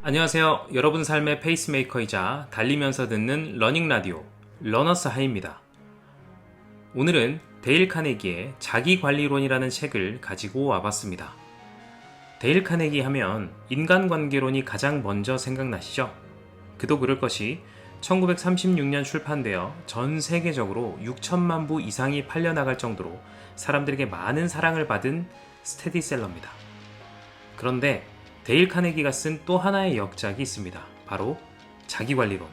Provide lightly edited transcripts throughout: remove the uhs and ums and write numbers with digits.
안녕하세요. 여러분 삶의 페이스메이커이자 달리면서 듣는 러닝 라디오 러너스 하이입니다. 오늘은 데일 카네기의 자기관리론이라는 책을 가지고 와봤습니다. 데일 카네기 하면 인간관계론이 가장 먼저 생각나시죠? 그도 그럴 것이 1936년 출판되어 전 세계적으로 6천만 부 이상이 팔려나갈 정도로 사람들에게 많은 사랑을 받은 스테디셀러입니다. 그런데 데일 카네기가 쓴 또 하나의 역작이 있습니다. 바로 자기관리론.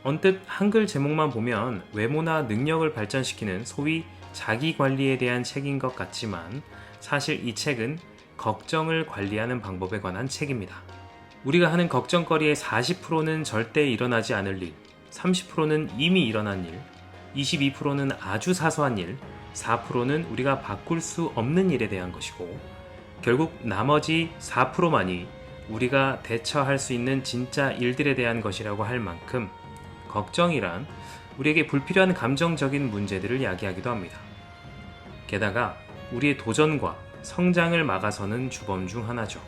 언뜻 한글 제목만 보면 외모나 능력을 발전시키는 소위 자기관리에 대한 책인 것 같지만 사실 이 책은 걱정을 관리하는 방법에 관한 책입니다. 우리가 하는 걱정거리의 40%는 절대 일어나지 않을 일, 30%는 이미 일어난 일, 22%는 아주 사소한 일, 4%는 우리가 바꿀 수 없는 일에 대한 것이고 결국 나머지 4%만이 우리가 대처할 수 있는 진짜 일들에 대한 것이라고 할 만큼 걱정이란 우리에게 불필요한 감정적인 문제들을 야기하기도 합니다. 게다가 우리의 도전과 성장을 막아서는 주범 중 하나죠.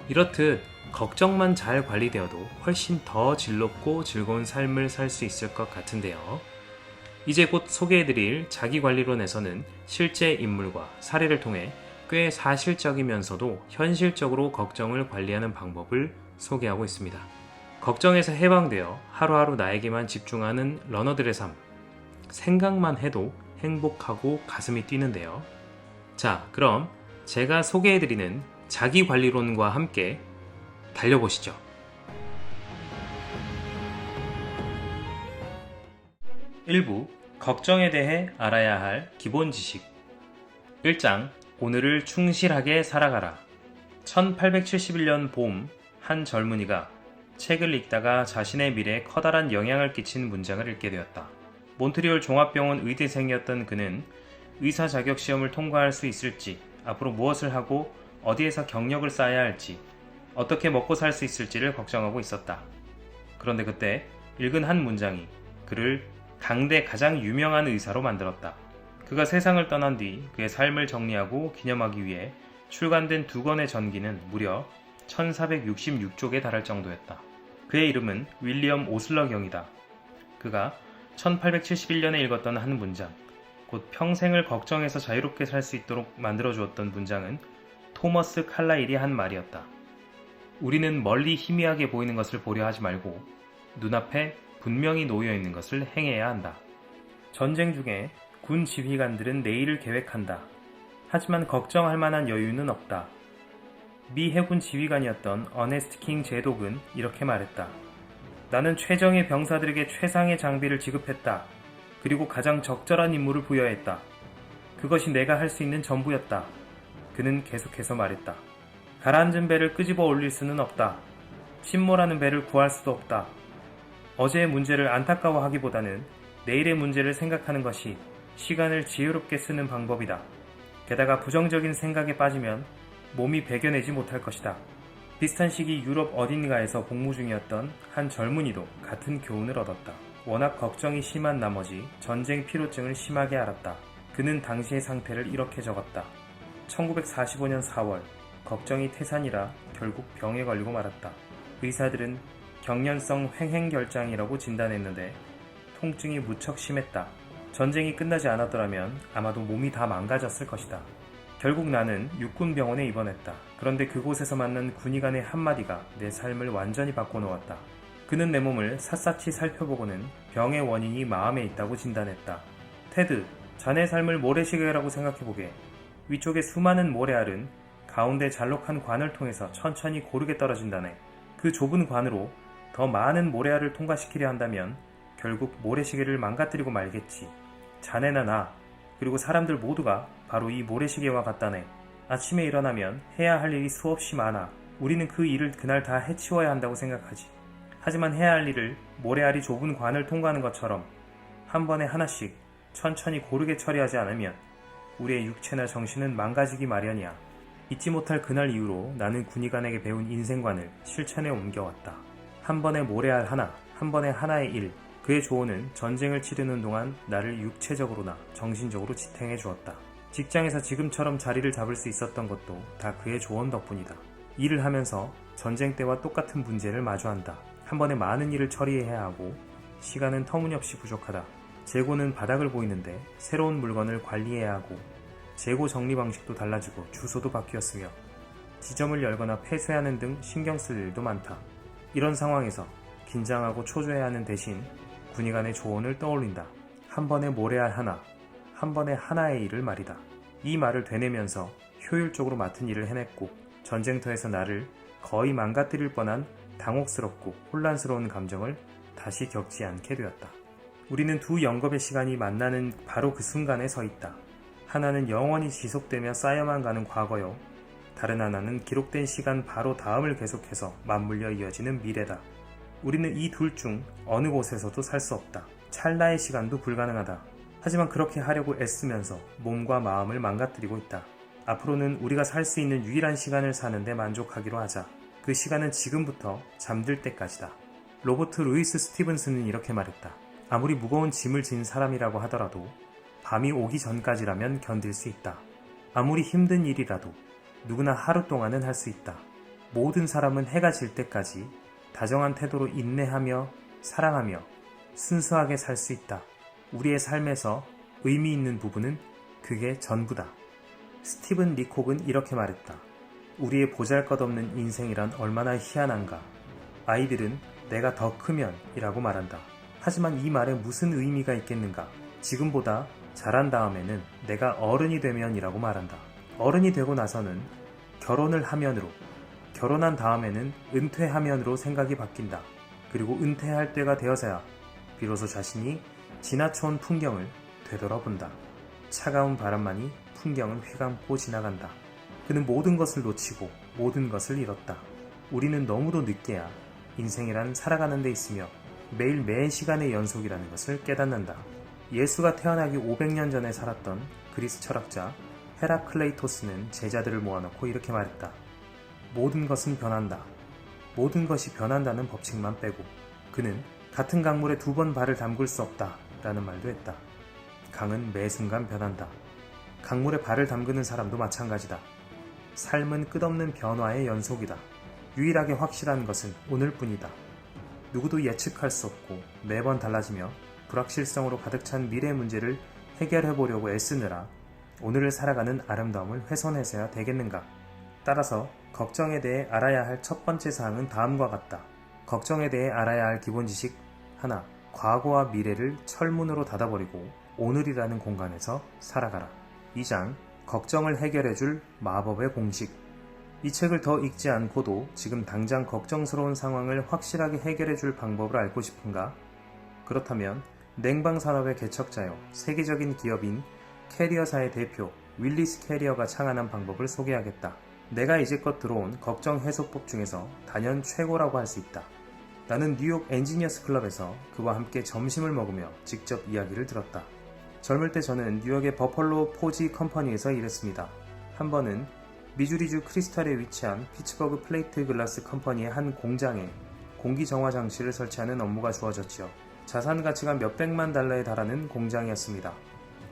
이렇듯 걱정만 잘 관리되어도 훨씬 더 즐겁고 즐거운 삶을 살 수 있을 것 같은데요. 이제 곧 소개해드릴 자기관리론에서는 실제 인물과 사례를 통해 꽤 사실적이면서도 현실적으로 걱정을 관리하는 방법을 소개하고 있습니다. 걱정에서 해방되어 하루하루 나에게만 집중하는 러너들의 삶. 생각만 해도 행복하고 가슴이 뛰는데요. 자, 그럼 제가 소개해드리는 자기관리론과 함께 달려보시죠. 1부 걱정에 대해 알아야 할 기본 지식 1장 오늘을 충실하게 살아가라. 1871년 봄, 한 젊은이가 책을 읽다가 자신의 미래에 커다란 영향을 끼친 문장을 읽게 되었다. 몬트리올 종합병원 의대생이었던 그는 의사 자격 시험을 통과할 수 있을지, 앞으로 무엇을 하고 어디에서 경력을 쌓아야 할지, 어떻게 먹고 살 수 있을지를 걱정하고 있었다. 그런데 그때 읽은 한 문장이 그를 당대 가장 유명한 의사로 만들었다. 그가 세상을 떠난 뒤 그의 삶을 정리하고 기념하기 위해 출간된 2권의 전기는 무려 1466쪽에 달할 정도였다. 그의 이름은 윌리엄 오슬러 경이다. 그가 1871년에 읽었던 한 문장, 곧 평생을 걱정해서 자유롭게 살 수 있도록 만들어주었던 문장은 토머스 칼라일이 한 말이었다. 우리는 멀리 희미하게 보이는 것을 보려 하지 말고 눈앞에 분명히 놓여있는 것을 행해야 한다. 전쟁 중에 군 지휘관들은 내일을 계획한다. 하지만 걱정할 만한 여유는 없다. 미 해군 지휘관이었던 어네스트 킹 제독은 이렇게 말했다. 나는 최정예 병사들에게 최상의 장비를 지급했다. 그리고 가장 적절한 임무를 부여했다. 그것이 내가 할 수 있는 전부였다. 그는 계속해서 말했다. 가라앉은 배를 끄집어 올릴 수는 없다. 침몰하는 배를 구할 수도 없다. 어제의 문제를 안타까워하기보다는 내일의 문제를 생각하는 것이 시간을 지혜롭게 쓰는 방법이다. 게다가 부정적인 생각에 빠지면 몸이 배겨내지 못할 것이다. 비슷한 시기 유럽 어딘가에서 복무 중이었던 한 젊은이도 같은 교훈을 얻었다. 워낙 걱정이 심한 나머지 전쟁 피로증을 심하게 앓았다. 그는 당시의 상태를 이렇게 적었다. 1945년 4월 걱정이 태산이라 결국 병에 걸리고 말았다. 의사들은 경련성 횡행결장이라고 진단했는데 통증이 무척 심했다. 전쟁이 끝나지 않았더라면 아마도 몸이 다 망가졌을 것이다. 결국 나는 육군병원에 입원했다. 그런데 그곳에서 만난 군의관의 한마디가 내 삶을 완전히 바꿔놓았다. 그는 내 몸을 샅샅이 살펴보고는 병의 원인이 마음에 있다고 진단했다. 테드, 자네 삶을 모래시계라고 생각해보게. 위쪽에 수많은 모래알은 가운데 잘록한 관을 통해서 천천히 고르게 떨어진다네. 그 좁은 관으로 더 많은 모래알을 통과시키려 한다면 결국 모래시계를 망가뜨리고 말겠지. 자네나 나, 그리고 사람들 모두가 바로 이 모래시계와 같다네. 아침에 일어나면 해야 할 일이 수없이 많아. 우리는 그 일을 그날 다 해치워야 한다고 생각하지. 하지만 해야 할 일을 모래알이 좁은 관을 통과하는 것처럼 한 번에 하나씩 천천히 고르게 처리하지 않으면 우리의 육체나 정신은 망가지기 마련이야. 잊지 못할 그날 이후로 나는 군의관에게 배운 인생관을 실천에 옮겨왔다. 한 번에 모래알 하나, 한 번에 하나의 일. 그의 조언은 전쟁을 치르는 동안 나를 육체적으로나 정신적으로 지탱해 주었다. 직장에서 지금처럼 자리를 잡을 수 있었던 것도 다 그의 조언 덕분이다. 일을 하면서 전쟁 때와 똑같은 문제를 마주한다. 한 번에 많은 일을 처리해야 하고 시간은 터무니없이 부족하다. 재고는 바닥을 보이는데 새로운 물건을 관리해야 하고 재고 정리 방식도 달라지고 주소도 바뀌었으며 지점을 열거나 폐쇄하는 등 신경 쓸 일도 많다. 이런 상황에서 긴장하고 초조해하는 대신 군의관의 조언을 떠올린다. 한 번에 모래알 하나, 한 번에 하나의 일을 말이다. 이 말을 되뇌면서 효율적으로 맡은 일을 해냈고 전쟁터에서 나를 거의 망가뜨릴 뻔한 당혹스럽고 혼란스러운 감정을 다시 겪지 않게 되었다. 우리는 두 영겁의 시간이 만나는 바로 그 순간에 서 있다. 하나는 영원히 지속되며 쌓여만 가는 과거요. 다른 하나는 기록된 시간 바로 다음을 계속해서 맞물려 이어지는 미래다. 우리는 이 둘 중 어느 곳에서도 살 수 없다. 찰나의 시간도 불가능하다. 하지만 그렇게 하려고 애쓰면서 몸과 마음을 망가뜨리고 있다. 앞으로는 우리가 살 수 있는 유일한 시간을 사는데 만족하기로 하자. 그 시간은 지금부터 잠들 때까지다. 로버트 루이스 스티븐스는 이렇게 말했다. 아무리 무거운 짐을 진 사람이라고 하더라도 밤이 오기 전까지라면 견딜 수 있다. 아무리 힘든 일이라도 누구나 하루 동안은 할 수 있다. 모든 사람은 해가 질 때까지 다정한 태도로 인내하며 사랑하며 순수하게 살 수 있다. 우리의 삶에서 의미 있는 부분은 그게 전부다. 스티븐 리콕은 이렇게 말했다. 우리의 보잘것없는 인생이란 얼마나 희한한가. 아이들은 내가 더 크면 이라고 말한다. 하지만 이 말에 무슨 의미가 있겠는가. 지금보다 자란 다음에는 내가 어른이 되면 이라고 말한다. 어른이 되고 나서는 결혼을 하면으로, 결혼한 다음에는 은퇴하면으로 생각이 바뀐다. 그리고 은퇴할 때가 되어서야 비로소 자신이 지나쳐온 풍경을 되돌아본다. 차가운 바람만이 풍경을 휘감고 지나간다. 그는 모든 것을 놓치고 모든 것을 잃었다. 우리는 너무도 늦게야 인생이란 살아가는 데 있으며 매일 매 시간의 연속이라는 것을 깨닫는다. 예수가 태어나기 500년 전에 살았던 그리스 철학자 헤라클레이토스는 제자들을 모아놓고 이렇게 말했다. 모든 것은 변한다. 모든 것이 변한다는 법칙만 빼고. 그는 같은 강물에 2번 발을 담글 수 없다 라는 말도 했다. 강은 매 순간 변한다. 강물에 발을 담그는 사람도 마찬가지다. 삶은 끝없는 변화의 연속이다. 유일하게 확실한 것은 오늘뿐이다. 누구도 예측할 수 없고 매번 달라지며 불확실성으로 가득 찬 미래 문제를 해결해보려고 애쓰느라 오늘을 살아가는 아름다움을 훼손해서야 되겠는가. 따라서 걱정에 대해 알아야 할 첫 번째 사항은 다음과 같다. 걱정에 대해 알아야 할 기본 지식 하나, 과거와 미래를 철문으로 닫아버리고 오늘이라는 공간에서 살아가라. 2장, 걱정을 해결해줄 마법의 공식. 이 책을 더 읽지 않고도 지금 당장 걱정스러운 상황을 확실하게 해결해줄 방법을 알고 싶은가? 그렇다면 냉방산업의 개척자요 세계적인 기업인 캐리어사의 대표 윌리스 캐리어가 창안한 방법을 소개하겠다. 내가 이제껏 들어온 걱정 해소법 중에서 단연 최고라고 할 수 있다. 나는 뉴욕 엔지니어스 클럽에서 그와 함께 점심을 먹으며 직접 이야기를 들었다. 젊을 때 저는 뉴욕의 버펄로 포지 컴퍼니에서 일했습니다. 한 번은 미주리주 크리스탈에 위치한 피츠버그 플레이트 글라스 컴퍼니의 한 공장에 공기 정화 장치를 설치하는 업무가 주어졌지요. 자산 가치가 몇백만 달러에 달하는 공장이었습니다.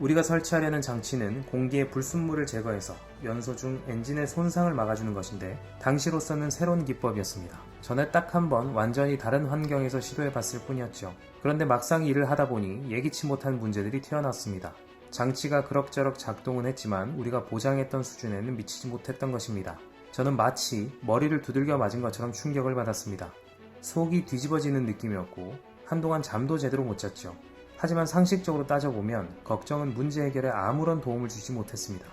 우리가 설치하려는 장치는 공기의 불순물을 제거해서 연소 중 엔진의 손상을 막아주는 것인데 당시로서는 새로운 기법이었습니다. 전에 딱 한 번 완전히 다른 환경에서 시도해봤을 뿐이었죠. 그런데 막상 일을 하다 보니 예기치 못한 문제들이 튀어나왔습니다. 장치가 그럭저럭 작동은 했지만 우리가 보장했던 수준에는 미치지 못했던 것입니다. 저는 마치 머리를 두들겨 맞은 것처럼 충격을 받았습니다. 속이 뒤집어지는 느낌이었고 한동안 잠도 제대로 못 잤죠. 하지만 상식적으로 따져보면 걱정은 문제 해결에 아무런 도움을 주지 못했습니다.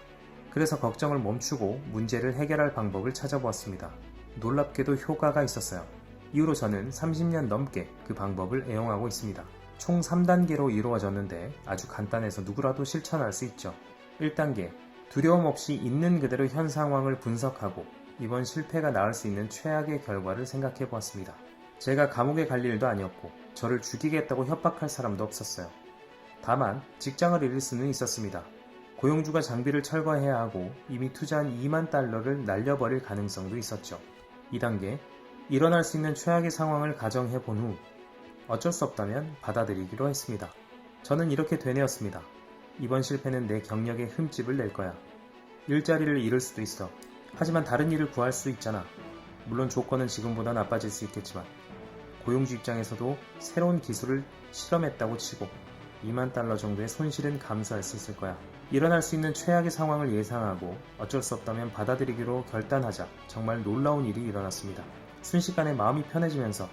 그래서 걱정을 멈추고 문제를 해결할 방법을 찾아보았습니다. 놀랍게도 효과가 있었어요. 이후로 저는 30년 넘게 그 방법을 애용하고 있습니다. 총 3단계로 이루어졌는데 아주 간단해서 누구라도 실천할 수 있죠. 1단계, 두려움 없이 있는 그대로 현 상황을 분석하고 이번 실패가 낳을 수 있는 최악의 결과를 생각해 보았습니다. 제가 감옥에 갈 일도 아니었고 저를 죽이겠다고 협박할 사람도 없었어요. 다만 직장을 잃을 수는 있었습니다. 고용주가 장비를 철거해야 하고 이미 투자한 2만 달러를 날려버릴 가능성도 있었죠. 2단계, 일어날 수 있는 최악의 상황을 가정해 본 후 어쩔 수 없다면 받아들이기로 했습니다. 저는 이렇게 되뇌었습니다. 이번 실패는 내 경력에 흠집을 낼 거야. 일자리를 잃을 수도 있어. 하지만 다른 일을 구할 수 있잖아. 물론 조건은 지금보다 나빠질 수 있겠지만 고용주 입장에서도 새로운 기술을 실험했다고 치고 2만 달러 정도의 손실은 감수할 수 있을 거야. 일어날 수 있는 최악의 상황을 예상하고 어쩔 수 없다면 받아들이기로 결단하자 정말 놀라운 일이 일어났습니다. 순식간에 마음이 편해지면서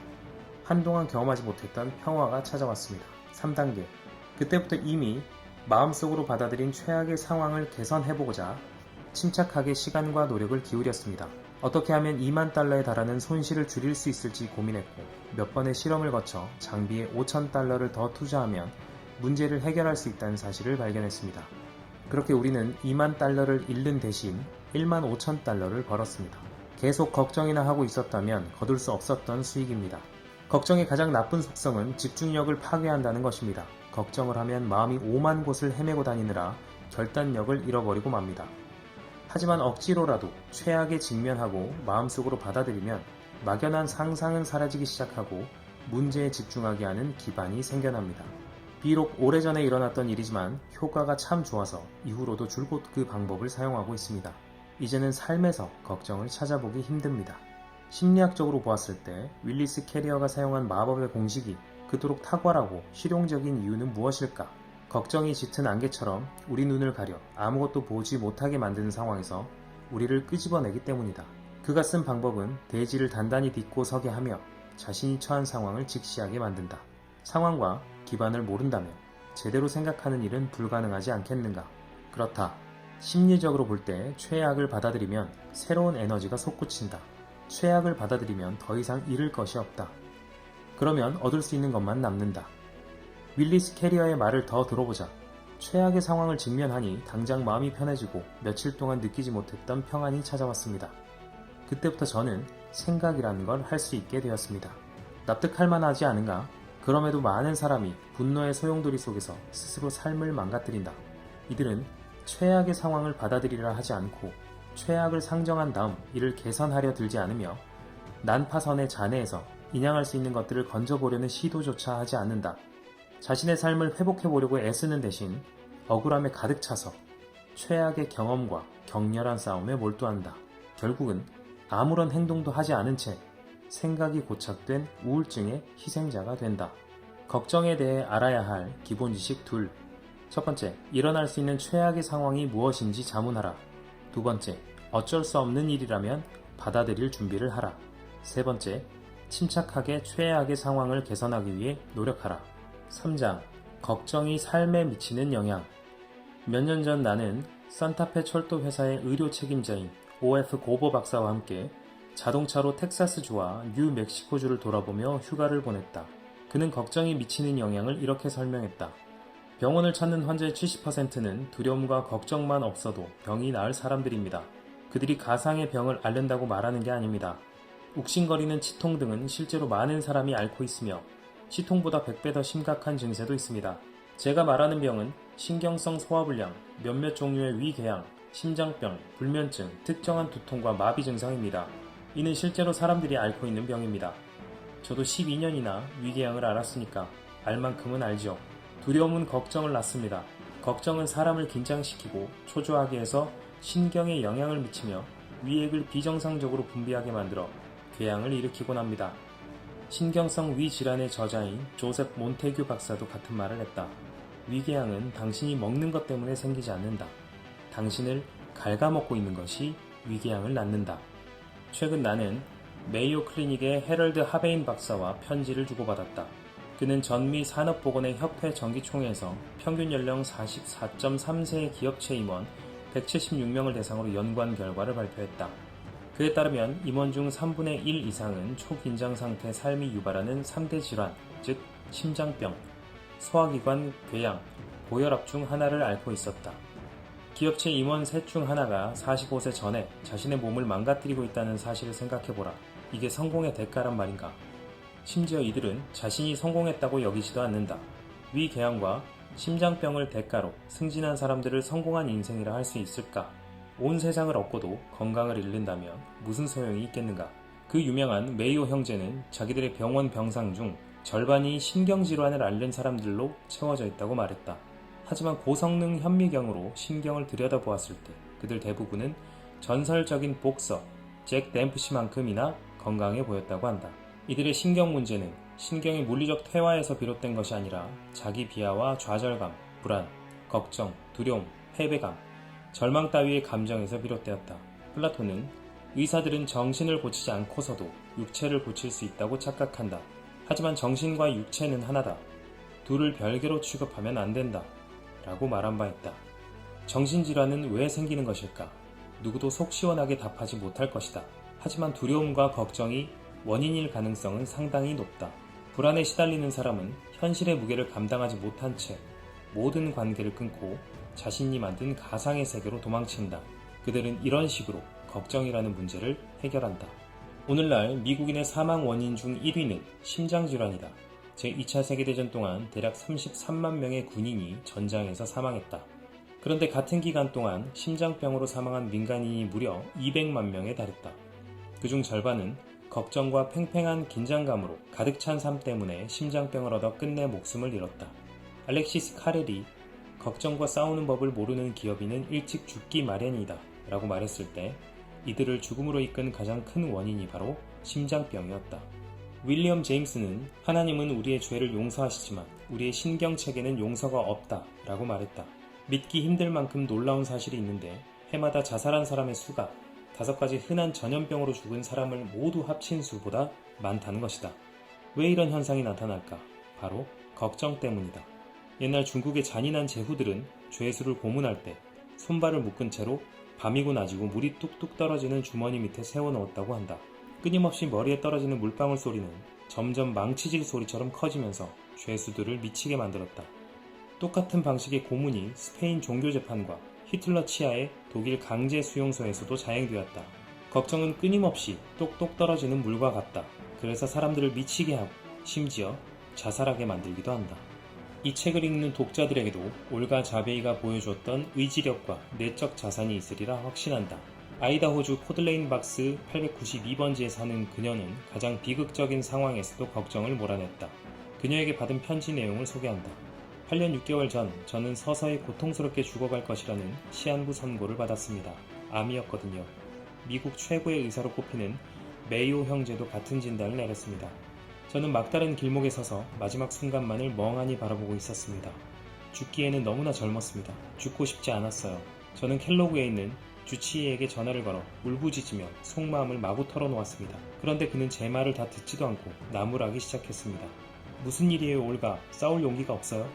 한동안 경험하지 못했던 평화가 찾아왔습니다. 3단계. 그때부터 이미 마음속으로 받아들인 최악의 상황을 개선해보고자 침착하게 시간과 노력을 기울였습니다. 어떻게 하면 2만 달러에 달하는 손실을 줄일 수 있을지 고민했고 몇 번의 실험을 거쳐 장비에 5천 달러를 더 투자하면 문제를 해결할 수 있다는 사실을 발견했습니다. 그렇게 우리는 2만 달러를 잃는 대신 1만 5천 달러를 벌었습니다. 계속 걱정이나 하고 있었다면 거둘 수 없었던 수익입니다. 걱정의 가장 나쁜 속성은 집중력을 파괴한다는 것입니다. 걱정을 하면 마음이 오만 곳을 헤매고 다니느라 결단력을 잃어버리고 맙니다. 하지만 억지로라도 최악에 직면하고 마음속으로 받아들이면 막연한 상상은 사라지기 시작하고 문제에 집중하게 하는 기반이 생겨납니다. 비록 오래전에 일어났던 일이지만 효과가 참 좋아서 이후로도 줄곧 그 방법을 사용하고 있습니다. 이제는 삶에서 걱정을 찾아보기 힘듭니다. 심리학적으로 보았을 때 윌리스 캐리어가 사용한 마법의 공식이 그토록 탁월하고 실용적인 이유는 무엇일까? 걱정이 짙은 안개처럼 우리 눈을 가려 아무것도 보지 못하게 만드는 상황에서 우리를 끄집어내기 때문이다. 그가 쓴 방법은 대지를 단단히 딛고 서게 하며 자신이 처한 상황을 직시하게 만든다. 상황과 기반을 모른다면 제대로 생각하는 일은 불가능하지 않겠는가? 그렇다. 심리적으로 볼 때 최악을 받아들이면 새로운 에너지가 솟구친다. 최악을 받아들이면 더 이상 잃을 것이 없다. 그러면 얻을 수 있는 것만 남는다. 윌리스 캐리어의 말을 더 들어보자. 최악의 상황을 직면하니 당장 마음이 편해지고 며칠 동안 느끼지 못했던 평안이 찾아왔습니다. 그때부터 저는 생각이라는 걸 할 수 있게 되었습니다. 납득할 만하지 않은가? 그럼에도 많은 사람이 분노의 소용돌이 속에서 스스로 삶을 망가뜨린다. 이들은 최악의 상황을 받아들이려 하지 않고 최악을 상정한 다음 이를 개선하려 들지 않으며 난파선의 잔해에서 인양할 수 있는 것들을 건져보려는 시도조차 하지 않는다. 자신의 삶을 회복해보려고 애쓰는 대신 억울함에 가득 차서 최악의 경험과 격렬한 싸움에 몰두한다. 결국은 아무런 행동도 하지 않은 채 생각이 고착된 우울증의 희생자가 된다. 걱정에 대해 알아야 할 기본 지식 2. 첫 번째, 일어날 수 있는 최악의 상황이 무엇인지 자문하라. 두 번째, 어쩔 수 없는 일이라면 받아들일 준비를 하라. 세 번째, 침착하게 최악의 상황을 개선하기 위해 노력하라. 3장, 걱정이 삶에 미치는 영향. 몇 년 전 나는 산타페 철도 회사의 의료 책임자인 OF 고버 박사와 함께 자동차로 텍사스주와 뉴멕시코주를 돌아보며 휴가를 보냈다. 그는 걱정이 미치는 영향을 이렇게 설명했다. 병원을 찾는 환자의 70%는 두려움과 걱정만 없어도 병이 나을 사람들입니다. 그들이 가상의 병을 앓는다고 말하는 게 아닙니다. 욱신거리는 치통 등은 실제로 많은 사람이 앓고 있으며 치통보다 100배 더 심각한 증세도 있습니다. 제가 말하는 병은 신경성 소화불량, 몇몇 종류의 위궤양, 심장병, 불면증, 특정한 두통과 마비 증상입니다. 이는 실제로 사람들이 앓고 있는 병입니다. 저도 12년이나 위궤양을 앓았으니까 알 만큼은 알죠. 두려움은 걱정을 낳습니다. 걱정은 사람을 긴장시키고 초조하게 해서 신경에 영향을 미치며 위액을 비정상적으로 분비하게 만들어 궤양을 일으키곤 합니다. 신경성 위질환의 저자인 조셉 몬테규 박사도 같은 말을 했다. 위궤양은 당신이 먹는 것 때문에 생기지 않는다. 당신을 갉아먹고 있는 것이 위궤양을 낳는다. 최근 나는 메이오 클리닉의 헤럴드 하베인 박사와 편지를 주고받았다. 그는 전미 산업보건의 협회 정기총회에서 평균 연령 44.3세의 기업체 임원 176명을 대상으로 연구한 결과를 발표했다. 그에 따르면 임원 중 3분의 1 이상은 초긴장 상태 삶이 유발하는 3대 질환, 즉 심장병, 소화기관 궤양, 고혈압 중 하나를 앓고 있었다. 기업체 임원 셋 중 하나가 45세 전에 자신의 몸을 망가뜨리고 있다는 사실을 생각해보라. 이게 성공의 대가란 말인가? 심지어 이들은 자신이 성공했다고 여기지도 않는다. 위궤양과 심장병을 대가로 승진한 사람들을 성공한 인생이라 할 수 있을까? 온 세상을 얻고도 건강을 잃는다면 무슨 소용이 있겠는가? 그 유명한 메이오 형제는 자기들의 병원 병상 중 절반이 신경질환을 앓는 사람들로 채워져 있다고 말했다. 하지만 고성능 현미경으로 신경을 들여다보았을 때 그들 대부분은 전설적인 복서 잭 댐프시만큼이나 건강해 보였다고 한다. 이들의 신경 문제는 신경의 물리적 퇴화에서 비롯된 것이 아니라 자기 비하와 좌절감, 불안, 걱정, 두려움, 패배감, 절망 따위의 감정에서 비롯되었다. 플라톤은 의사들은 정신을 고치지 않고서도 육체를 고칠 수 있다고 착각한다. 하지만 정신과 육체는 하나다. 둘을 별개로 취급하면 안 된다. 라고 말한 바 있다. 정신질환은 왜 생기는 것일까? 누구도 속 시원하게 답하지 못할 것이다. 하지만 두려움과 걱정이 원인일 가능성은 상당히 높다. 불안에 시달리는 사람은 현실의 무게를 감당하지 못한 채 모든 관계를 끊고 자신이 만든 가상의 세계로 도망친다. 그들은 이런 식으로 걱정이라는 문제를 해결한다. 오늘날 미국인의 사망 원인 중 1위는 심장질환이다. 제2차 세계대전 동안 대략 33만 명의 군인이 전장에서 사망했다. 그런데 같은 기간 동안 심장병으로 사망한 민간인이 무려 200만 명에 달했다. 그중 절반은 걱정과 팽팽한 긴장감으로 가득 찬 삶 때문에 심장병을 얻어 끝내 목숨을 잃었다. 알렉시스 카렐이 걱정과 싸우는 법을 모르는 기업인은 일찍 죽기 마련이다 라고 말했을 때 이들을 죽음으로 이끈 가장 큰 원인이 바로 심장병이었다. 윌리엄 제임스는 하나님은 우리의 죄를 용서하시지만 우리의 신경체계는 용서가 없다 라고 말했다. 믿기 힘들 만큼 놀라운 사실이 있는데 해마다 자살한 사람의 수가 5가지 흔한 전염병으로 죽은 사람을 모두 합친 수보다 많다는 것이다. 왜 이런 현상이 나타날까? 바로 걱정 때문이다. 옛날 중국의 잔인한 제후들은 죄수를 고문할 때 손발을 묶은 채로 밤이고 낮이고 물이 뚝뚝 떨어지는 주머니 밑에 세워놓았다고 한다. 끊임없이 머리에 떨어지는 물방울 소리는 점점 망치질 소리처럼 커지면서 죄수들을 미치게 만들었다. 똑같은 방식의 고문이 스페인 종교재판과 히틀러 치하의 독일 강제 수용소에서도 자행되었다. 걱정은 끊임없이 똑똑 떨어지는 물과 같다. 그래서 사람들을 미치게 하고 심지어 자살하게 만들기도 한다. 이 책을 읽는 독자들에게도 올가 자베이가 보여주었던 의지력과 내적 자산이 있으리라 확신한다. 아이다호주 포들레인 박스 892번지에 사는 그녀는 가장 비극적인 상황에서도 걱정을 몰아냈다. 그녀에게 받은 편지 내용을 소개한다. 8년 6개월 전 저는 서서히 고통스럽게 죽어갈 것이라는 시한부 선고를 받았습니다. 암이었거든요. 미국 최고의 의사로 꼽히는 메이오 형제도 같은 진단을 내렸습니다. 저는 막다른 길목에 서서 마지막 순간만을 멍하니 바라보고 있었습니다. 죽기에는 너무나 젊었습니다. 죽고 싶지 않았어요. 저는 켈로그에 있는 주치의에게 전화를 걸어 울부짖으며 속마음을 마구 털어놓았습니다. 그런데 그는 제 말을 다 듣지도 않고 나무라기 시작했습니다. 무슨 일이에요, 올가? 싸울 용기가 없어요?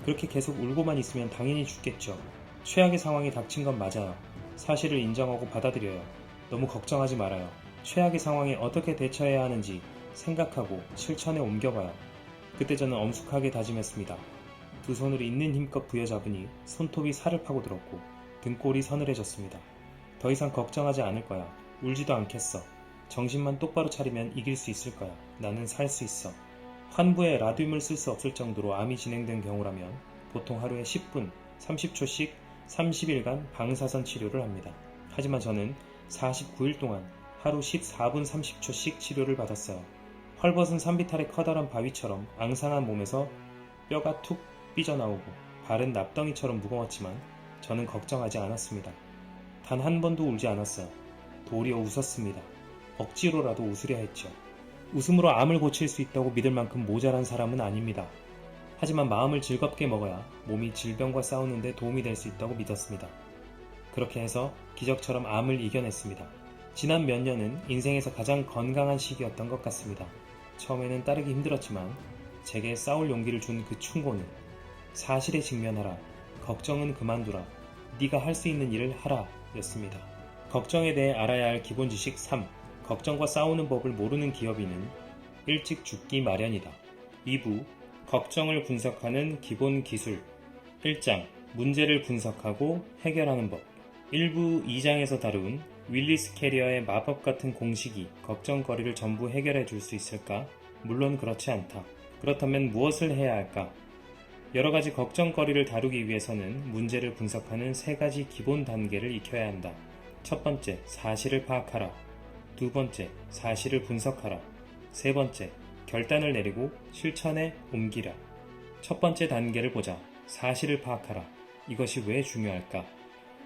그렇게 계속 울고만 있으면 당연히 죽겠죠. 최악의 상황이 닥친 건 맞아요. 사실을 인정하고 받아들여요. 너무 걱정하지 말아요. 최악의 상황에 어떻게 대처해야 하는지 생각하고 실천에 옮겨봐요. 그때 저는 엄숙하게 다짐했습니다. 두 손으로 있는 힘껏 부여잡으니 손톱이 살을 파고들었고 등골이 서늘해졌습니다. 더 이상 걱정하지 않을 거야. 울지도 않겠어. 정신만 똑바로 차리면 이길 수 있을 거야. 나는 살 수 있어. 환부에 라듐을 쓸 수 없을 정도로 암이 진행된 경우라면 보통 하루에 10분, 30초씩 30일간 방사선 치료를 합니다. 하지만 저는 49일 동안 하루 14분 30초씩 치료를 받았어요. 헐벗은 산비탈의 커다란 바위처럼 앙상한 몸에서 뼈가 툭 삐져나오고 발은 납덩이처럼 무거웠지만 저는 걱정하지 않았습니다. 단 한 번도 울지 않았어요. 도리어 웃었습니다. 억지로라도 웃으려 했죠. 웃음으로 암을 고칠 수 있다고 믿을 만큼 모자란 사람은 아닙니다. 하지만 마음을 즐겁게 먹어야 몸이 질병과 싸우는 데 도움이 될 수 있다고 믿었습니다. 그렇게 해서 기적처럼 암을 이겨냈습니다. 지난 몇 년은 인생에서 가장 건강한 시기였던 것 같습니다. 처음에는 따르기 힘들었지만 제게 싸울 용기를 준 그 충고는 사실에 직면하라, 걱정은 그만두라, 네가 할 수 있는 일을 하라 였습니다. 걱정에 대해 알아야 할 기본 지식 3. 걱정과 싸우는 법을 모르는 기업인은 일찍 죽기 마련이다. 2부 걱정을 분석하는 기본 기술 1장 문제를 분석하고 해결하는 법 1부 2장에서 다룬 윌리스 캐리어의 마법 같은 공식이 걱정거리를 전부 해결해 줄 수 있을까? 물론 그렇지 않다. 그렇다면 무엇을 해야 할까? 여러 가지 걱정거리를 다루기 위해서는 문제를 분석하는 3가지 기본 단계를 익혀야 한다. 첫 번째, 사실을 파악하라. 두 번째, 사실을 분석하라. 세 번째, 결단을 내리고 실천에 옮기라. 첫 번째 단계를 보자. 사실을 파악하라. 이것이 왜 중요할까?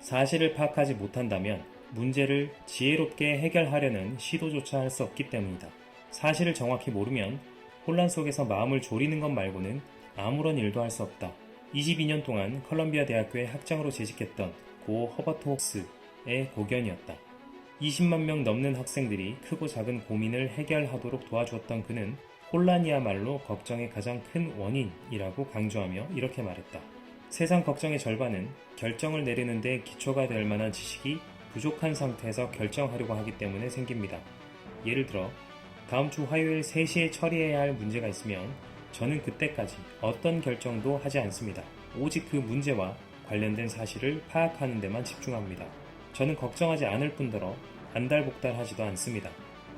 사실을 파악하지 못한다면 문제를 지혜롭게 해결하려는 시도조차 할 수 없기 때문이다. 사실을 정확히 모르면 혼란 속에서 마음을 졸이는 것 말고는 아무런 일도 할 수 없다. 22년 동안 컬럼비아 대학교에 학장으로 재직했던 고 허버트 혹스의 고견이었다. 20만 명 넘는 학생들이 크고 작은 고민을 해결하도록 도와주었던 그는 혼란이야말로 걱정의 가장 큰 원인이라고 강조하며 이렇게 말했다. 세상 걱정의 절반은 결정을 내리는 데 기초가 될 만한 지식이 부족한 상태에서 결정하려고 하기 때문에 생깁니다. 예를 들어 다음 주 화요일 3시에 처리해야 할 문제가 있으면 저는 그때까지 어떤 결정도 하지 않습니다. 오직 그 문제와 관련된 사실을 파악하는 데만 집중합니다. 저는 걱정하지 않을 뿐더러 안달복달하지도 않습니다.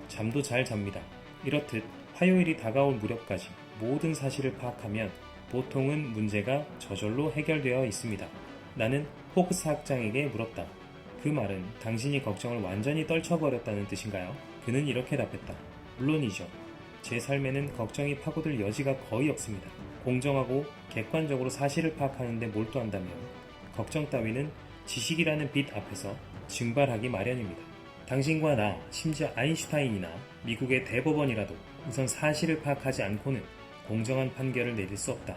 잠도 잘 잡니다. 이렇듯 화요일이 다가올 무렵까지 모든 사실을 파악하면 보통은 문제가 저절로 해결되어 있습니다. 나는 호크스 학장에게 물었다. 그 말은 당신이 걱정을 완전히 떨쳐버렸다는 뜻인가요? 그는 이렇게 답했다. 물론이죠. 제 삶에는 걱정이 파고들 여지가 거의 없습니다. 공정하고 객관적으로 사실을 파악하는 데 몰두한다면 걱정 따위는 지식이라는 빛 앞에서 증발하기 마련입니다. 당신과 나, 심지어 아인슈타인이나 미국의 대법원이라도 우선 사실을 파악하지 않고는 공정한 판결을 내릴 수 없다.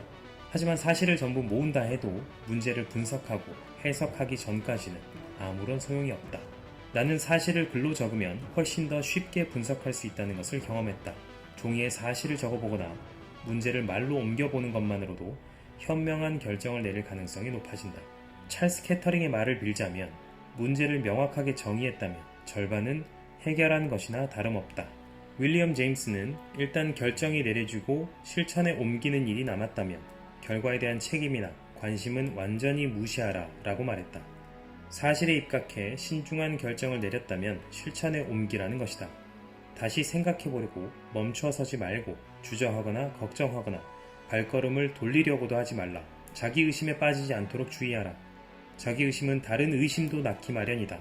하지만 사실을 전부 모은다 해도 문제를 분석하고 해석하기 전까지는 아무런 소용이 없다. 나는 사실을 글로 적으면 훨씬 더 쉽게 분석할 수 있다는 것을 경험했다. 종이에 사실을 적어보거나 문제를 말로 옮겨보는 것만으로도 현명한 결정을 내릴 가능성이 높아진다. 찰스 캐터링의 말을 빌자면 문제를 명확하게 정의했다면 절반은 해결한 것이나 다름없다. 윌리엄 제임스는 일단 결정이 내려지고 실천에 옮기는 일이 남았다면 결과에 대한 책임이나 관심은 완전히 무시하라 라고 말했다. 사실에 입각해 신중한 결정을 내렸다면 실천에 옮기라는 것이다. 다시 생각해보려고 멈춰 서지 말고 주저하거나 걱정하거나 발걸음을 돌리려고도 하지 말라. 자기 의심에 빠지지 않도록 주의하라. 자기 의심은 다른 의심도 낳기 마련이다.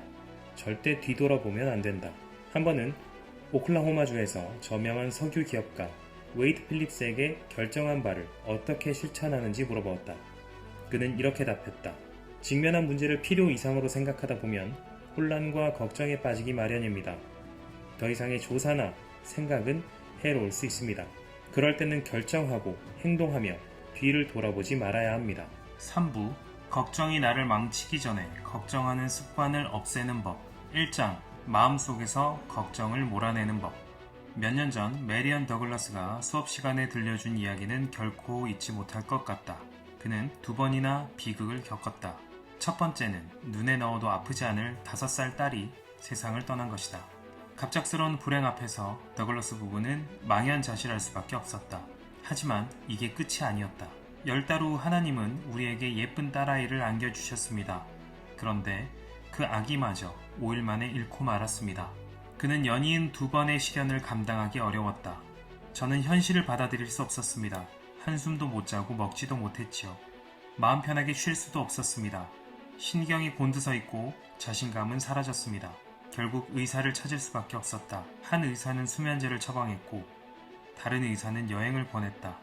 절대 뒤돌아보면 안 된다. 한 번은 오클라호마주에서 저명한 석유 기업가 웨이드 필립스에게 결정한 바를 어떻게 실천하는지 물어보았다. 그는 이렇게 답했다. 직면한 문제를 필요 이상으로 생각하다 보면 혼란과 걱정에 빠지기 마련입니다. 더 이상의 조사나 생각은 해로울 수 있습니다. 그럴 때는 결정하고 행동하며 뒤를 돌아보지 말아야 합니다. 3부 걱정이 나를 망치기 전에 걱정하는 습관을 없애는 법 1장 마음속에서 걱정을 몰아내는 법. 몇 년 전 메리언 더글라스가 수업 시간에 들려준 이야기는 결코 잊지 못할 것 같다. 그는 2번이나 비극을 겪었다. 첫 번째는 눈에 넣어도 아프지 않을 5살 딸이 세상을 떠난 것이다. 갑작스러운 불행 앞에서 더글라스 부부는 망연자실할 수밖에 없었다. 하지만 이게 끝이 아니었다. 10달 후 하나님은 우리에게 예쁜 딸아이를 안겨주셨습니다. 그런데 그 아기마저 5일 만에 잃고 말았습니다. 그는 연이은 2번의 시련을 감당하기 어려웠다. 저는 현실을 받아들일 수 없었습니다. 한숨도 못 자고 먹지도 못했지요. 마음 편하게 쉴 수도 없었습니다. 신경이 곤두서 있고 자신감은 사라졌습니다. 결국 의사를 찾을 수밖에 없었다. 한 의사는 수면제를 처방했고 다른 의사는 여행을 권했다.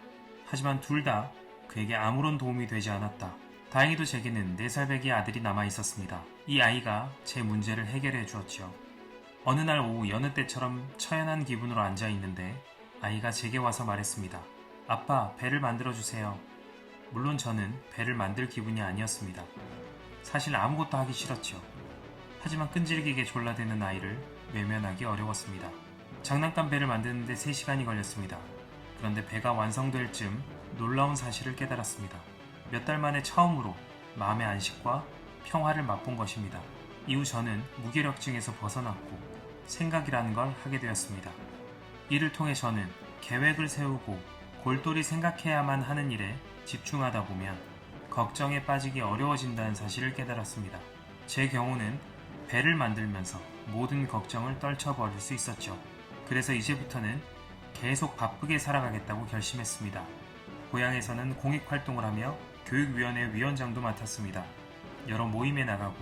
하지만 둘 다 그에게 아무런 도움이 되지 않았다. 다행히도 제게는 4살 배기 아들이 남아 있었습니다. 이 아이가 제 문제를 해결해 주었지요. 어느 날 오후 여느 때처럼 처연한 기분으로 앉아 있는데 아이가 제게 와서 말했습니다. 아빠, 배를 만들어주세요. 물론 저는 배를 만들 기분이 아니었습니다. 사실 아무것도 하기 싫었죠. 하지만 끈질기게 졸라대는 아이를 외면하기 어려웠습니다. 장난감 배를 만드는데 3시간이 걸렸습니다. 그런데 배가 완성될 즈음 놀라운 사실을 깨달았습니다. 몇 달 만에 처음으로 마음의 안식과 평화를 맛본 것입니다. 이후 저는 무기력증에서 벗어났고 생각이라는 걸 하게 되었습니다. 이를 통해 저는 계획을 세우고 골똘히 생각해야만 하는 일에 집중하다 보면 걱정에 빠지기 어려워진다는 사실을 깨달았습니다. 제 경우는 배를 만들면서 모든 걱정을 떨쳐버릴 수 있었죠. 그래서 이제부터는 계속 바쁘게 살아가겠다고 결심했습니다. 고향에서는 공익활동을 하며 교육위원회 위원장도 맡았습니다. 여러 모임에 나가고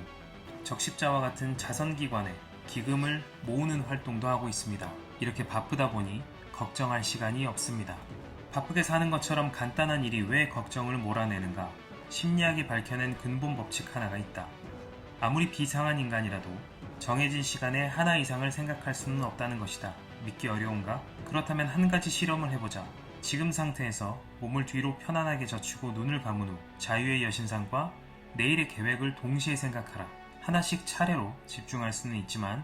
적십자와 같은 자선기관에 기금을 모으는 활동도 하고 있습니다. 이렇게 바쁘다 보니 걱정할 시간이 없습니다. 바쁘게 사는 것처럼 간단한 일이 왜 걱정을 몰아내는가? 심리학이 밝혀낸 근본 법칙 하나가 있다. 아무리 비상한 인간이라도 정해진 시간에 하나 이상을 생각할 수는 없다는 것이다. 믿기 어려운가? 그렇다면 한 가지 실험을 해보자. 지금 상태에서 몸을 뒤로 편안하게 젖히고 눈을 감은 후 자유의 여신상과 내일의 계획을 동시에 생각하라. 하나씩 차례로 집중할 수는 있지만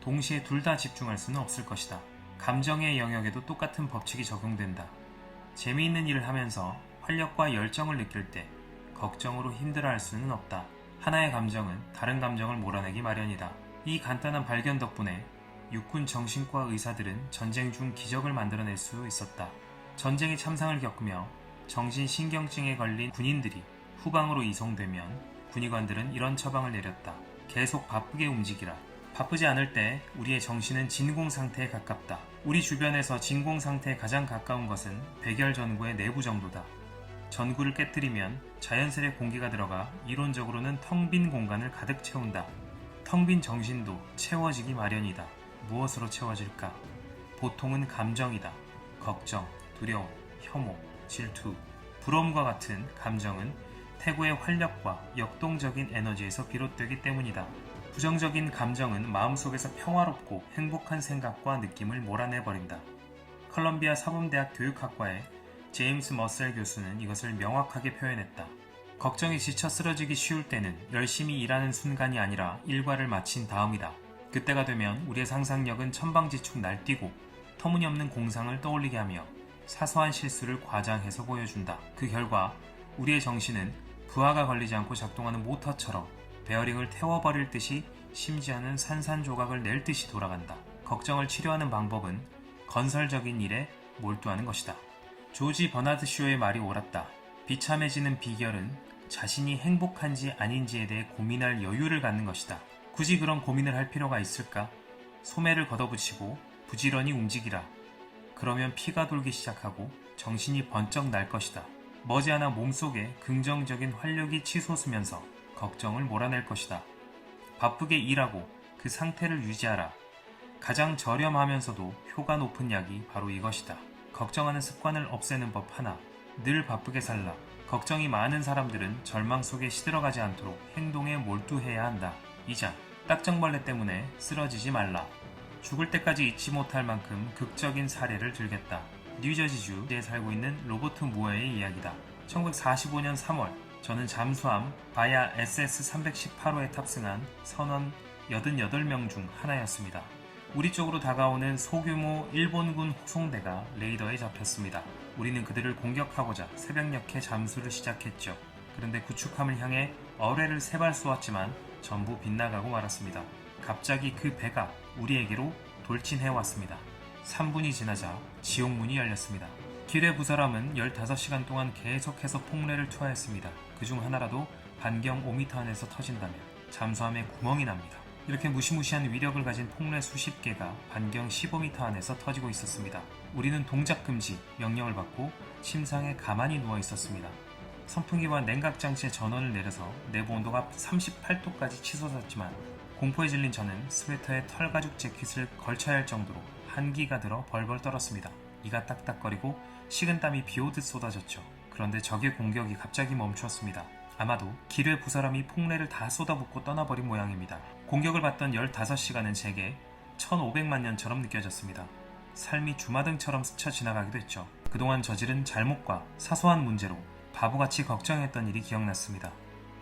동시에 둘 다 집중할 수는 없을 것이다. 감정의 영역에도 똑같은 법칙이 적용된다. 재미있는 일을 하면서 활력과 열정을 느낄 때 걱정으로 힘들어할 수는 없다. 하나의 감정은 다른 감정을 몰아내기 마련이다. 이 간단한 발견 덕분에 육군 정신과 의사들은 전쟁 중 기적을 만들어낼 수 있었다. 전쟁의 참상을 겪으며 정신신경증에 걸린 군인들이 후방으로 이송되면 군의관들은 이런 처방을 내렸다. 계속 바쁘게 움직이라. 바쁘지 않을 때 우리의 정신은 진공 상태에 가깝다. 우리 주변에서 진공 상태에 가장 가까운 것은 백열전구의 내부 정도다. 전구를 깨뜨리면 자연스레 공기가 들어가 이론적으로는 텅 빈 공간을 가득 채운다. 텅 빈 정신도 채워지기 마련이다. 무엇으로 채워질까? 보통은 감정이다. 걱정, 두려움, 혐오, 질투, 부러움과 같은 감정은 태고의 활력과 역동적인 에너지에서 비롯되기 때문이다. 부정적인 감정은 마음속에서 평화롭고 행복한 생각과 느낌을 몰아내버린다. 컬럼비아 사범대학 교육학과의 제임스 머셀 교수는 이것을 명확하게 표현했다. 걱정이 지쳐 쓰러지기 쉬울 때는 열심히 일하는 순간이 아니라 일과를 마친 다음이다. 그때가 되면 우리의 상상력은 천방지축 날뛰고 터무니없는 공상을 떠올리게 하며 사소한 실수를 과장해서 보여준다. 그 결과 우리의 정신은 부하가 걸리지 않고 작동하는 모터처럼 베어링을 태워버릴 듯이 심지어는 산산조각을 낼 듯이 돌아간다. 걱정을 치료하는 방법은 건설적인 일에 몰두하는 것이다. 조지 버나드 쇼의 말이 옳았다. 비참해지는 비결은 자신이 행복한지 아닌지에 대해 고민할 여유를 갖는 것이다. 굳이 그런 고민을 할 필요가 있을까? 소매를 걷어붙이고 부지런히 움직이라. 그러면 피가 돌기 시작하고 정신이 번쩍 날 것이다. 머지않아 몸속에 긍정적인 활력이 치솟으면서 걱정을 몰아낼 것이다. 바쁘게 일하고 그 상태를 유지하라. 가장 저렴하면서도 효과 높은 약이 바로 이것이다. 걱정하는 습관을 없애는 법 하나. 늘 바쁘게 살라. 걱정이 많은 사람들은 절망 속에 시들어가지 않도록 행동에 몰두해야 한다. 2장. 딱정벌레 때문에 쓰러지지 말라. 죽을 때까지 잊지 못할 만큼 극적인 사례를 들겠다. 뉴저지주에 살고 있는 로버트 무어의 이야기다. 1945년 3월 저는 잠수함 바야 SS-318호에 탑승한 선원 88명 중 하나였습니다. 우리 쪽으로 다가오는 소규모 일본군 호송대가 레이더에 잡혔습니다. 우리는 그들을 공격하고자 새벽녘에 잠수를 시작했죠. 그런데 구축함을 향해 어뢰를 3발 쏘았지만 전부 빗나가고 말았습니다. 갑자기 그 배가 우리에게로 돌진해왔습니다. 3분이 지나자 지옥문이 열렸습니다. 기뢰 부사람은 15시간 동안 계속해서 폭뢰를 투하했습니다. 그중 하나라도 반경 5m 안에서 터진다면 잠수함에 구멍이 납니다. 이렇게 무시무시한 위력을 가진 폭뢰 수십 개가 반경 15m 안에서 터지고 있었습니다. 우리는 동작금지 명령을 받고 침상에 가만히 누워 있었습니다. 선풍기와 냉각장치의 전원을 내려서 내부 온도가 38도까지 치솟았지만 공포에 질린 저는 스웨터에 털가죽 재킷을 걸쳐야 할 정도로 한기가 들어 벌벌 떨었습니다. 이가 딱딱거리고 식은땀이 비오듯 쏟아졌죠. 그런데 적의 공격이 갑자기 멈추었습니다. 아마도 기뢰 부사람이 폭뢰를 다 쏟아붓고 떠나버린 모양입니다. 공격을 받던 15시간은 제게 1500만 년처럼 느껴졌습니다. 삶이 주마등처럼 스쳐 지나가기도 했죠. 그동안 저지른 잘못과 사소한 문제로 바보같이 걱정했던 일이 기억났습니다.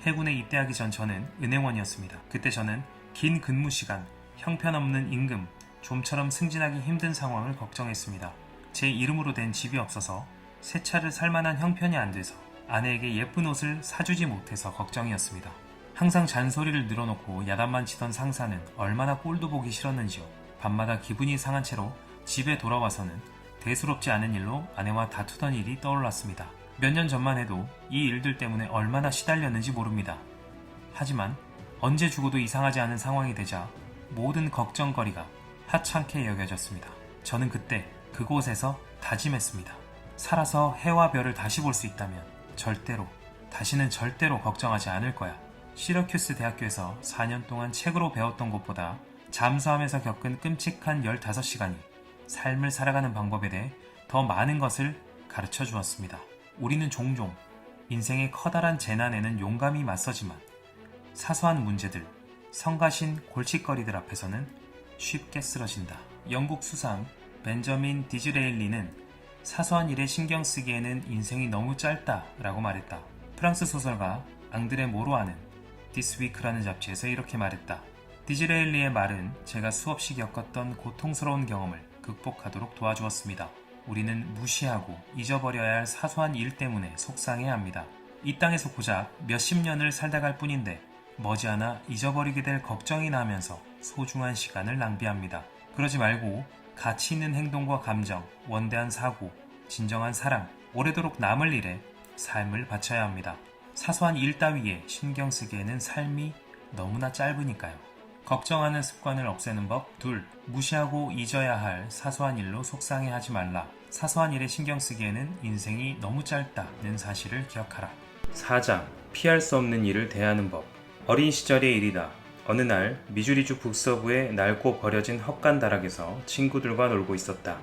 해군에 입대하기 전 저는 은행원이었습니다. 그때 저는 긴 근무 시간, 형편없는 임금, 좀처럼 승진하기 힘든 상황을 걱정했습니다. 제 이름으로 된 집이 없어서 새 차를 살 만한 형편이 안 돼서 아내에게 예쁜 옷을 사주지 못해서 걱정이었습니다. 항상 잔소리를 늘어놓고 야단만 치던 상사는 얼마나 꼴도 보기 싫었는지요. 밤마다 기분이 상한 채로 집에 돌아와서는 대수롭지 않은 일로 아내와 다투던 일이 떠올랐습니다. 몇 년 전만 해도 이 일들 때문에 얼마나 시달렸는지 모릅니다. 하지만 언제 죽어도 이상하지 않은 상황이 되자 모든 걱정거리가 하찮게 여겨졌습니다. 저는 그때 그곳에서 다짐했습니다. 살아서 해와 별을 다시 볼 수 있다면 다시는 절대로 걱정하지 않을 거야. 시러큐스 대학교에서 4년 동안 책으로 배웠던 것보다 잠수함에서 겪은 끔찍한 15시간이 삶을 살아가는 방법에 대해 더 많은 것을 가르쳐 주었습니다. 우리는 종종 인생의 커다란 재난에는 용감히 맞서지만 사소한 문제들, 성가신 골칫거리들 앞에서는 쉽게 쓰러진다. 영국 수상 벤저민 디즈레일리는 사소한 일에 신경 쓰기에는 인생이 너무 짧다 라고 말했다. 프랑스 소설가 앙드레 모로아는 디스위크라는 잡지에서 이렇게 말했다. 디즈레일리의 말은 제가 수없이 겪었던 고통스러운 경험을 극복하도록 도와주었습니다. 우리는 무시하고 잊어버려야 할 사소한 일 때문에 속상해합니다. 이 땅에서 고작 몇십 년을 살다 갈 뿐인데 머지않아 잊어버리게 될 걱정이 나면서 소중한 시간을 낭비합니다. 그러지 말고 가치 있는 행동과 감정, 원대한 사고, 진정한 사랑, 오래도록 남을 일에 삶을 바쳐야 합니다. 사소한 일 따위에 신경 쓰기에는 삶이 너무나 짧으니까요. 걱정하는 습관을 없애는 법. 2. 무시하고 잊어야 할 사소한 일로 속상해하지 말라. 사소한 일에 신경 쓰기에는 인생이 너무 짧다는 사실을 기억하라. 4장. 피할 수 없는 일을 대하는 법. 어린 시절의 일이다. 어느 날 미주리주 북서부의 낡고 버려진 헛간 다락에서 친구들과 놀고 있었다.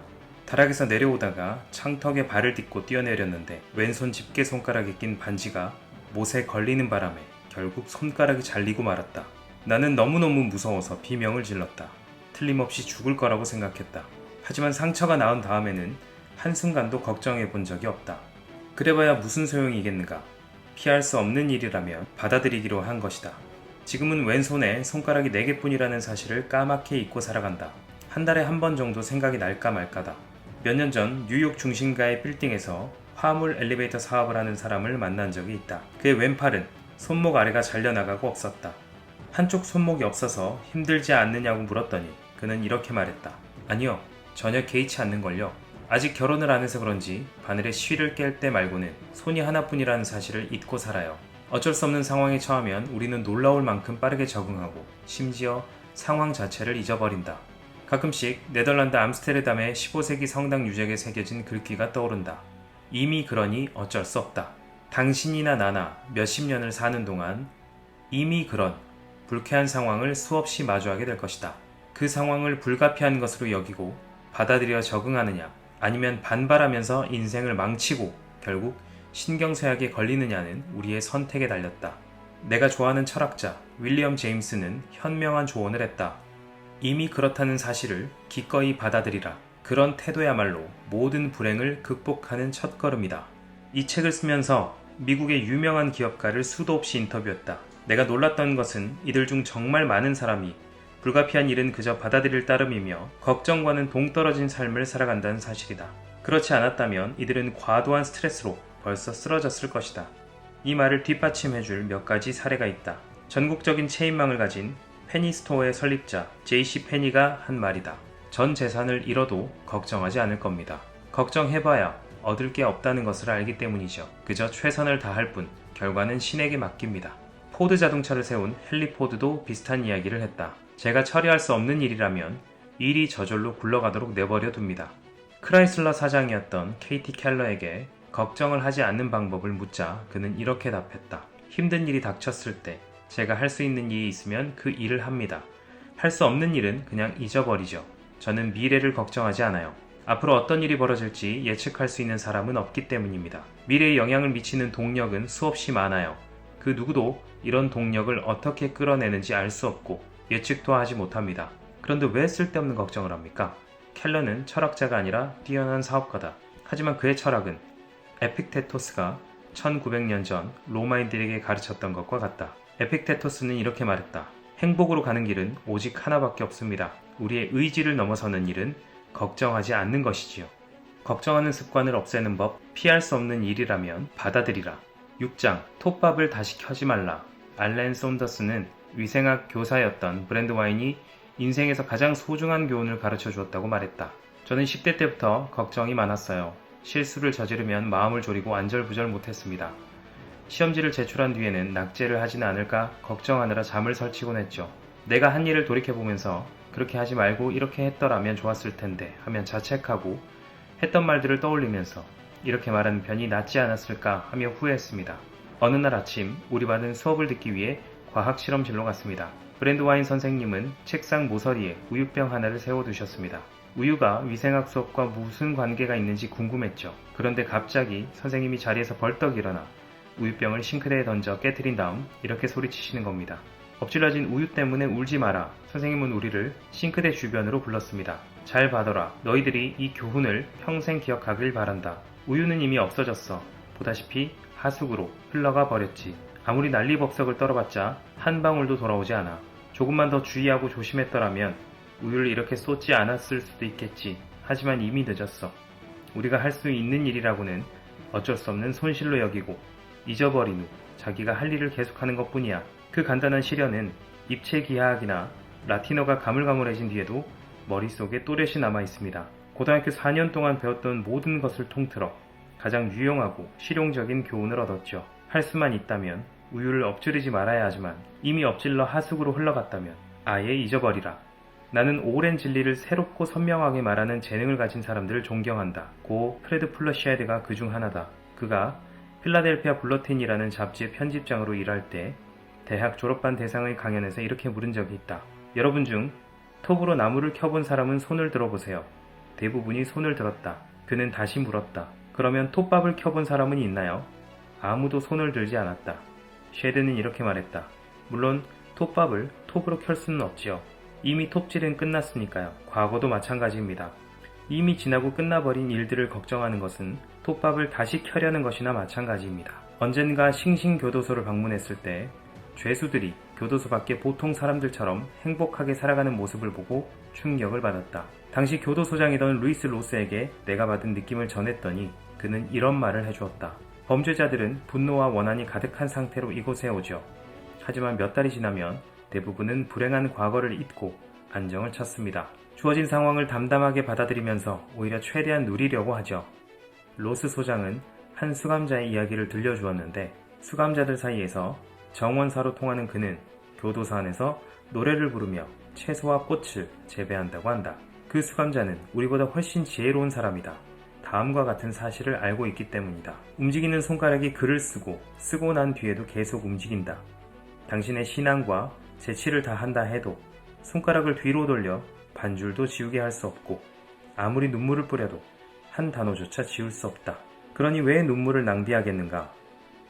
다락에서 내려오다가 창턱에 발을 딛고 뛰어내렸는데 왼손 집게 손가락에 낀 반지가 못에 걸리는 바람에 결국 손가락이 잘리고 말았다. 나는 너무너무 무서워서 비명을 질렀다. 틀림없이 죽을 거라고 생각했다. 하지만 상처가 나은 다음에는 한순간도 걱정해 본 적이 없다. 그래봐야 무슨 소용이겠는가. 피할 수 없는 일이라면 받아들이기로 한 것이다. 지금은 왼손에 손가락이 4개뿐이라는 사실을 까맣게 잊고 살아간다. 한 달에 한 번 정도 생각이 날까 말까다. 몇 년 전 뉴욕 중심가의 빌딩에서 화물 엘리베이터 사업을 하는 사람을 만난 적이 있다. 그의 왼팔은 손목 아래가 잘려나가고 없었다. 한쪽 손목이 없어서 힘들지 않느냐고 물었더니 그는 이렇게 말했다. 아니요, 전혀 개의치 않는걸요. 아직 결혼을 안 해서 그런지 바늘에 쉬를 깰 때 말고는 손이 하나뿐이라는 사실을 잊고 살아요. 어쩔 수 없는 상황에 처하면 우리는 놀라울 만큼 빠르게 적응하고 심지어 상황 자체를 잊어버린다. 가끔씩 네덜란드 암스테르담의 15세기 성당 유적에 새겨진 글귀가 떠오른다. 이미 그러니 어쩔 수 없다. 당신이나 나나 몇십 년을 사는 동안 이미 그런 불쾌한 상황을 수없이 마주하게 될 것이다. 그 상황을 불가피한 것으로 여기고 받아들여 적응하느냐, 아니면 반발하면서 인생을 망치고 결국 신경쇠약에 걸리느냐는 우리의 선택에 달렸다. 내가 좋아하는 철학자 윌리엄 제임스는 현명한 조언을 했다. 이미 그렇다는 사실을 기꺼이 받아들이라. 그런 태도야말로 모든 불행을 극복하는 첫걸음이다. 이 책을 쓰면서 미국의 유명한 기업가를 수도 없이 인터뷰했다. 내가 놀랐던 것은 이들 중 정말 많은 사람이 불가피한 일은 그저 받아들일 따름이며 걱정과는 동떨어진 삶을 살아간다는 사실이다. 그렇지 않았다면 이들은 과도한 스트레스로 벌써 쓰러졌을 것이다. 이 말을 뒷받침해줄 몇 가지 사례가 있다. 전국적인 체인망을 가진 페니스토어의 설립자 J.C. 페니가 한 말이다. 전 재산을 잃어도 걱정하지 않을 겁니다. 걱정해봐야 얻을 게 없다는 것을 알기 때문이죠. 그저 최선을 다할 뿐 결과는 신에게 맡깁니다. 포드 자동차를 세운 헨리 포드도 비슷한 이야기를 했다. 제가 처리할 수 없는 일이라면 일이 저절로 굴러가도록 내버려 둡니다. 크라이슬러 사장이었던 케이티 켈러에게 걱정을 하지 않는 방법을 묻자 그는 이렇게 답했다. 힘든 일이 닥쳤을 때 제가 할 수 있는 일이 있으면 그 일을 합니다. 할 수 없는 일은 그냥 잊어버리죠. 저는 미래를 걱정하지 않아요. 앞으로 어떤 일이 벌어질지 예측할 수 있는 사람은 없기 때문입니다. 미래에 영향을 미치는 동력은 수없이 많아요. 그 누구도 이런 동력을 어떻게 끌어내는지 알 수 없고 예측도 하지 못합니다. 그런데 왜 쓸데없는 걱정을 합니까? 켈러는 철학자가 아니라 뛰어난 사업가다. 하지만 그의 철학은 에픽테토스가 1900년 전 로마인들에게 가르쳤던 것과 같다. 에픽테토스는 이렇게 말했다. 행복으로 가는 길은 오직 하나밖에 없습니다. 우리의 의지를 넘어서는 일은 걱정하지 않는 것이지요. 걱정하는 습관을 없애는 법. 피할 수 없는 일이라면 받아들이라. 6장. 톱밥을 다시 켜지 말라. 알렌 손더스는 위생학 교사였던 브랜드와인이 인생에서 가장 소중한 교훈을 가르쳐 주었다고 말했다. 저는 10대 때부터 걱정이 많았어요. 실수를 저지르면 마음을 졸이고 안절부절 못했습니다. 시험지를 제출한 뒤에는 낙제를 하지는 않을까 걱정하느라 잠을 설치곤 했죠. 내가 한 일을 돌이켜보면서 그렇게 하지 말고 이렇게 했더라면 좋았을 텐데 하면 자책하고 했던 말들을 떠올리면서 이렇게 말하는 편이 낫지 않았을까 하며 후회했습니다. 어느 날 아침 우리 반은 수업을 듣기 위해 과학 실험실로 갔습니다. 브랜드와인 선생님은 책상 모서리에 우유병 하나를 세워두셨습니다. 우유가 위생학 수업과 무슨 관계가 있는지 궁금했죠. 그런데 갑자기 선생님이 자리에서 벌떡 일어나 우유병을 싱크대에 던져 깨트린 다음 이렇게 소리치시는 겁니다. 엎질러진 우유 때문에 울지 마라. 선생님은 우리를 싱크대 주변으로 불렀습니다. 잘 봐둬라. 너희들이 이 교훈을 평생 기억하길 바란다. 우유는 이미 없어졌어. 보다시피 하수구로 흘러가 버렸지. 아무리 난리법석을 떨어봤자 한 방울도 돌아오지 않아. 조금만 더 주의하고 조심했더라면 우유를 이렇게 쏟지 않았을 수도 있겠지. 하지만 이미 늦었어. 우리가 할 수 있는 일이라고는 어쩔 수 없는 손실로 여기고 잊어버린 후 자기가 할 일을 계속하는 것뿐이야. 그 간단한 시련은 입체 기하학이나 라틴어가 가물가물해진 뒤에도 머릿속에 또렷이 남아있습니다. 고등학교 4년 동안 배웠던 모든 것을 통틀어 가장 유용하고 실용적인 교훈을 얻었죠. 할 수만 있다면 우유를 엎지르지 말아야 하지만 이미 엎질러 하수구로 흘러갔다면 아예 잊어버리라. 나는 오랜 진리를 새롭고 선명하게 말하는 재능을 가진 사람들을 존경한다. 고 프레드 플러시아드가 그중 하나다. 그가 필라델피아 불러틴이라는 잡지의 편집장으로 일할 때 대학 졸업반 대상의 강연에서 이렇게 물은 적이 있다. 여러분 중 톱으로 나무를 켜본 사람은 손을 들어보세요. 대부분이 손을 들었다. 그는 다시 물었다. 그러면 톱밥을 켜본 사람은 있나요? 아무도 손을 들지 않았다. 쉐드는 이렇게 말했다. 물론 톱밥을 톱으로 켤 수는 없지요. 이미 톱질은 끝났으니까요. 과거도 마찬가지입니다. 이미 지나고 끝나버린 일들을 걱정하는 것은 톱밥을 다시 켜려는 것이나 마찬가지입니다. 언젠가 싱싱교도소를 방문했을 때 죄수들이 교도소 밖에 보통 사람들처럼 행복하게 살아가는 모습을 보고 충격을 받았다. 당시 교도소장이던 루이스 로스에게 내가 받은 느낌을 전했더니 그는 이런 말을 해주었다. 범죄자들은 분노와 원한이 가득한 상태로 이곳에 오죠. 하지만 몇 달이 지나면 대부분은 불행한 과거를 잊고 안정을 찾습니다. 주어진 상황을 담담하게 받아들이면서 오히려 최대한 누리려고 하죠. 로스 소장은 한 수감자의 이야기를 들려주었는데 수감자들 사이에서 정원사로 통하는 그는 교도소 안에서 노래를 부르며 채소와 꽃을 재배한다고 한다. 그 수감자는 우리보다 훨씬 지혜로운 사람이다. 다음과 같은 사실을 알고 있기 때문이다. 움직이는 손가락이 글을 쓰고 난 뒤에도 계속 움직인다. 당신의 신앙과 재치를 다한다 해도 손가락을 뒤로 돌려 반줄도 지우게 할 수 없고 아무리 눈물을 뿌려도 한 단어조차 지울 수 없다. 그러니 왜 눈물을 낭비하겠는가?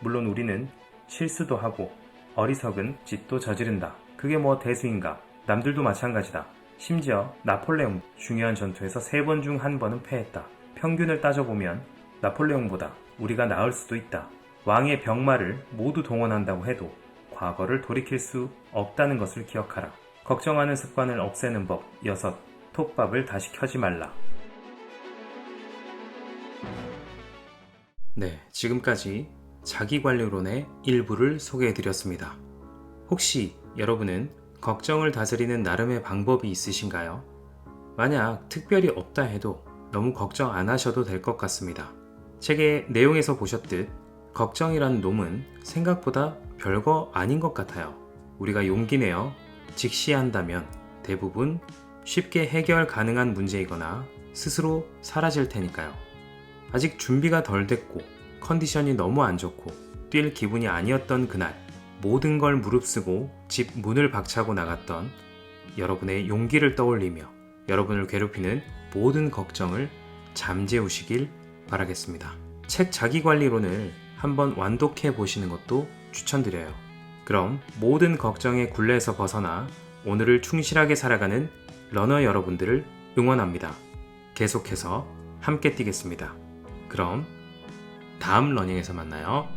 물론 우리는 실수도 하고 어리석은 짓도 저지른다. 그게 뭐 대수인가? 남들도 마찬가지다. 심지어 나폴레옹 중요한 전투에서 3번 중 1번은 패했다. 평균을 따져보면 나폴레옹보다 우리가 나을 수도 있다. 왕의 병마를 모두 동원한다고 해도 과거를 돌이킬 수 없다는 것을 기억하라. 걱정하는 습관을 없애는 법 6. 톱밥을 다시 켜지 말라. 네, 지금까지 자기관리론의 일부를 소개해드렸습니다. 혹시 여러분은 걱정을 다스리는 나름의 방법이 있으신가요? 만약 특별히 없다 해도 너무 걱정 안 하셔도 될 것 같습니다. 책의 내용에서 보셨듯 걱정이란 놈은 생각보다 별거 아닌 것 같아요. 우리가 용기 내어 직시한다면 대부분 쉽게 해결 가능한 문제이거나 스스로 사라질 테니까요. 아직 준비가 덜 됐고 컨디션이 너무 안 좋고 뛸 기분이 아니었던 그날 모든 걸 무릅쓰고 집 문을 박차고 나갔던 여러분의 용기를 떠올리며 여러분을 괴롭히는 모든 걱정을 잠재우시길 바라겠습니다. 책 자기관리론을 한번 완독해 보시는 것도 추천드려요. 그럼 모든 걱정의 굴레에서 벗어나 오늘을 충실하게 살아가는 러너 여러분들을 응원합니다. 계속해서 함께 뛰겠습니다. 그럼 다음 러닝에서 만나요.